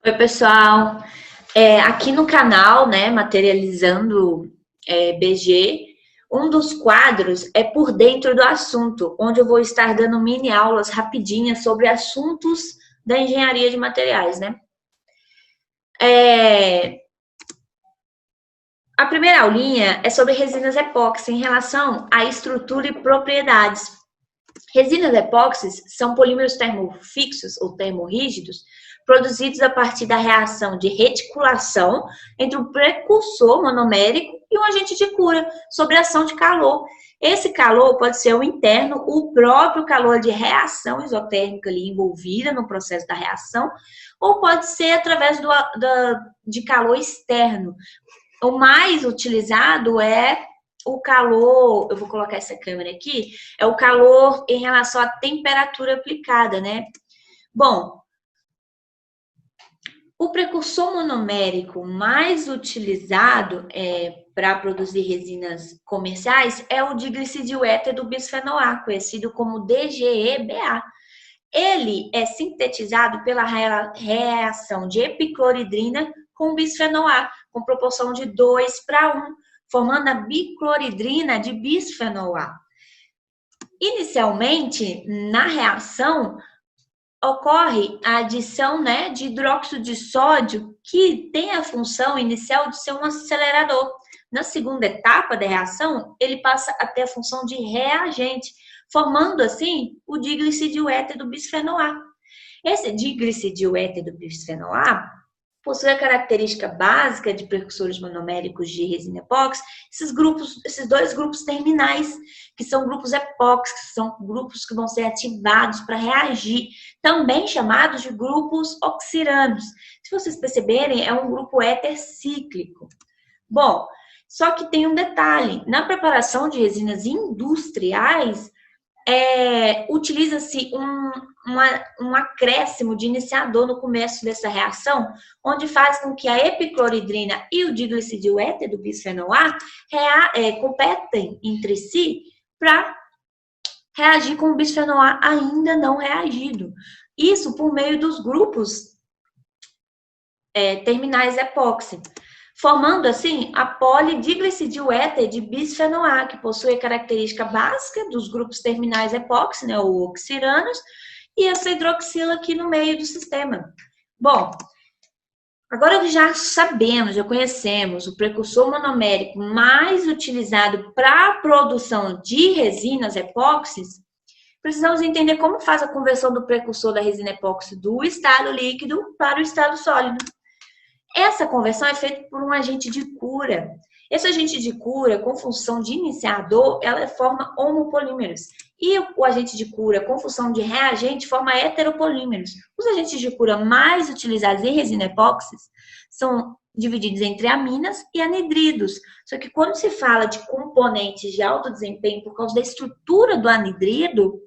Oi, pessoal. Aqui no canal, né, Materializando BG, um dos quadros é Por Dentro do Assunto, onde eu vou estar dando mini aulas rapidinhas sobre assuntos da engenharia de materiais, né? A primeira aulinha é sobre resinas epóxi em relação à estrutura e propriedades. Resinas epóxis são polímeros termofixos ou termorrígidos produzidos a partir da reação de reticulação entre um precursor monomérico e um agente de cura sobre a ação de calor. Esse calor pode ser o interno, o próprio calor de reação isotérmica ali envolvida no processo da reação, ou pode ser através de calor externo. O mais utilizado é o calor, eu vou colocar essa câmera aqui, é o calor em relação à temperatura aplicada, né? Bom, o precursor monomérico mais utilizado para produzir resinas comerciais é o diglicidil éter do bisfenol A, conhecido como DGEBA. Ele é sintetizado pela reação de epicloridrina com bisfenol A, com proporção de 2:1, formando a bicloridrina de bisfenol A. Inicialmente, na reação, ocorre a adição, né, de hidróxido de sódio, que tem a função inicial de ser um acelerador. Na segunda etapa da reação, ele passa a ter a função de reagente, formando, assim, o diglicidil éter do bisfenol A. Esse diglicidil éter do bisfenol A possui a característica básica de precursores monoméricos de resina epóxi, esses dois grupos terminais, que são grupos epóxicos, que são grupos que vão ser ativados para reagir, também chamados de grupos oxiranos. Se vocês perceberem, é um grupo éter cíclico. Bom, só que tem um detalhe, na preparação de resinas industriais, utiliza-se um acréscimo de iniciador no começo dessa reação, onde faz com que a epicloridrina e o diglicidil éter do bisfenol A competem entre si para reagir com o bisfenol A ainda não reagido. Isso por meio dos grupos terminais epóxi, formando, assim, a polidiglicidil éter de bisfenol A, que possui a característica básica dos grupos terminais epóxi, né, ou oxiranos, e essa hidroxila aqui no meio do sistema. Bom, agora que já sabemos, já conhecemos o precursor monomérico mais utilizado para a produção de resinas epóxis, precisamos entender como faz a conversão do precursor da resina epóxi do estado líquido para o estado sólido. Essa conversão é feita por um agente de cura. Esse agente de cura, com função de iniciador, ela forma homopolímeros. E o agente de cura, com função de reagente, forma heteropolímeros. Os agentes de cura mais utilizados em resina epóxi são divididos entre aminas e anidridos. Só que quando se fala de componentes de alto desempenho por causa da estrutura do anidrido,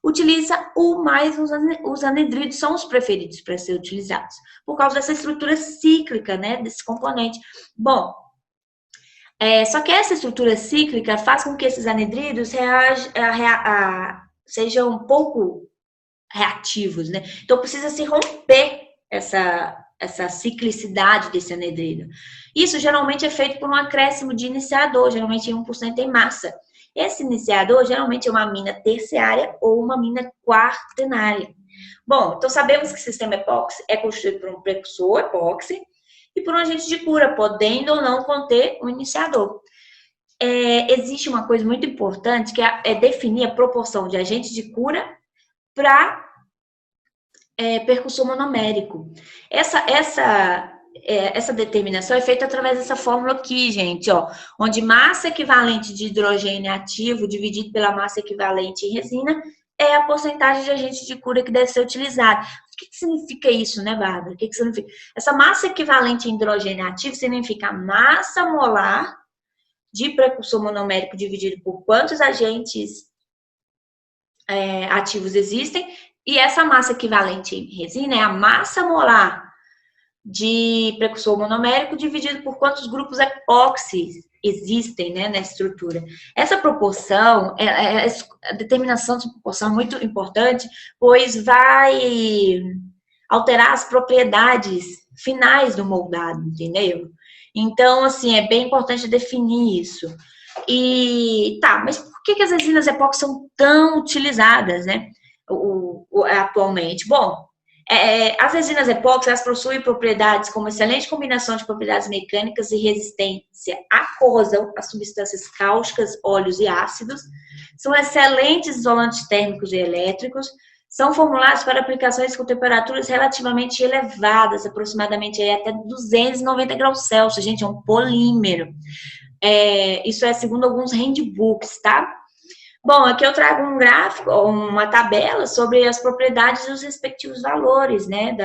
utiliza os anidridos são os preferidos para ser utilizados, por causa dessa estrutura cíclica, né, desse componente. Bom, só que essa estrutura cíclica faz com que esses anidridos sejam um pouco reativos, né? Então precisa se romper essa ciclicidade desse anidrido. Isso geralmente é feito por um acréscimo de iniciador, geralmente em 1% em massa. Esse iniciador geralmente é uma amina terciária ou uma amina quaternária. Bom, então sabemos que o sistema epóxi é constituído por um precursor epóxi e por um agente de cura, podendo ou não conter um iniciador. Existe uma coisa muito importante que é definir a proporção de agente de cura para precursor monomérico. Essa determinação é feita através dessa fórmula aqui, gente, ó, onde massa equivalente de hidrogênio ativo dividido pela massa equivalente em resina é a porcentagem de agente de cura que deve ser utilizado. O que significa isso, né, Bárbara? O que significa? Essa massa equivalente em hidrogênio ativo significa a massa molar de precursor monomérico dividido por quantos agentes ativos existem, e essa massa equivalente em resina é a massa molar de precursor monomérico dividido por quantos grupos epóxi existem, né, na estrutura. Essa proporção, a determinação dessa proporção é muito importante, pois vai alterar as propriedades finais do moldado, entendeu? Então, assim, é bem importante definir isso. E tá, mas por que as resinas epóxi são tão utilizadas, né, atualmente? Bom, as resinas epóxi, elas possuem propriedades como excelente combinação de propriedades mecânicas e resistência à corrosão, a substâncias cáusticas, óleos e ácidos. São excelentes isolantes térmicos e elétricos. São formulados para aplicações com temperaturas relativamente elevadas, aproximadamente até 290 graus Celsius. Gente, é um polímero. Isso é segundo alguns handbooks, tá? Bom, aqui eu trago um gráfico, uma tabela sobre as propriedades e os respectivos valores, né,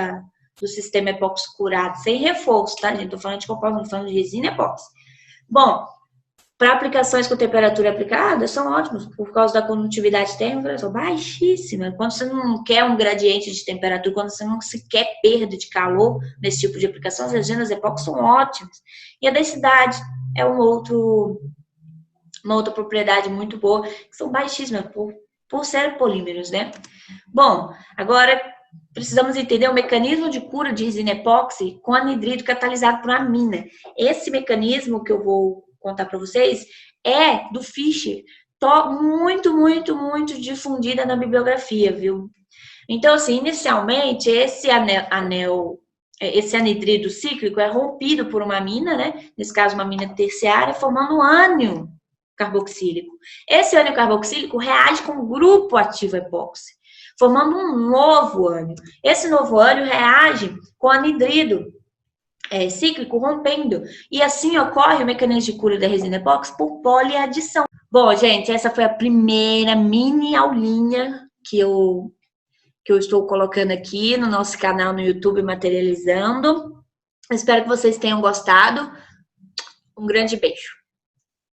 do sistema epóxi curado, sem reforço, tá, gente? Tô falando de composto, tô falando de resina epóxi. Bom, para aplicações com temperatura aplicada, são ótimos, por causa da condutividade térmica, são baixíssima. Quando você não quer um gradiente de temperatura, quando você não se quer perda de calor nesse tipo de aplicação, as resinas epóxi são ótimas. E a densidade é uma outra propriedade muito boa, que são baixíssimas, por serem polímeros, né? Bom, agora precisamos entender o mecanismo de cura de resina epóxi com anidrido catalisado por amina. Esse mecanismo que eu vou contar para vocês é do Fischer, muito difundida na bibliografia, viu? Então, assim, inicialmente, esse anidrido cíclico é rompido por uma amina, né? Nesse caso, uma amina terciária, formando um ânion carboxílico. Esse ânion carboxílico reage com o grupo ativo epóxi, formando um novo ânion. Esse novo ânion reage com anidrido cíclico rompendo. E assim ocorre o mecanismo de cura da resina epóxi por poliadição. Bom, gente, essa foi a primeira mini aulinha que eu estou colocando aqui no nosso canal no YouTube Materializando. Espero que vocês tenham gostado. Um grande beijo.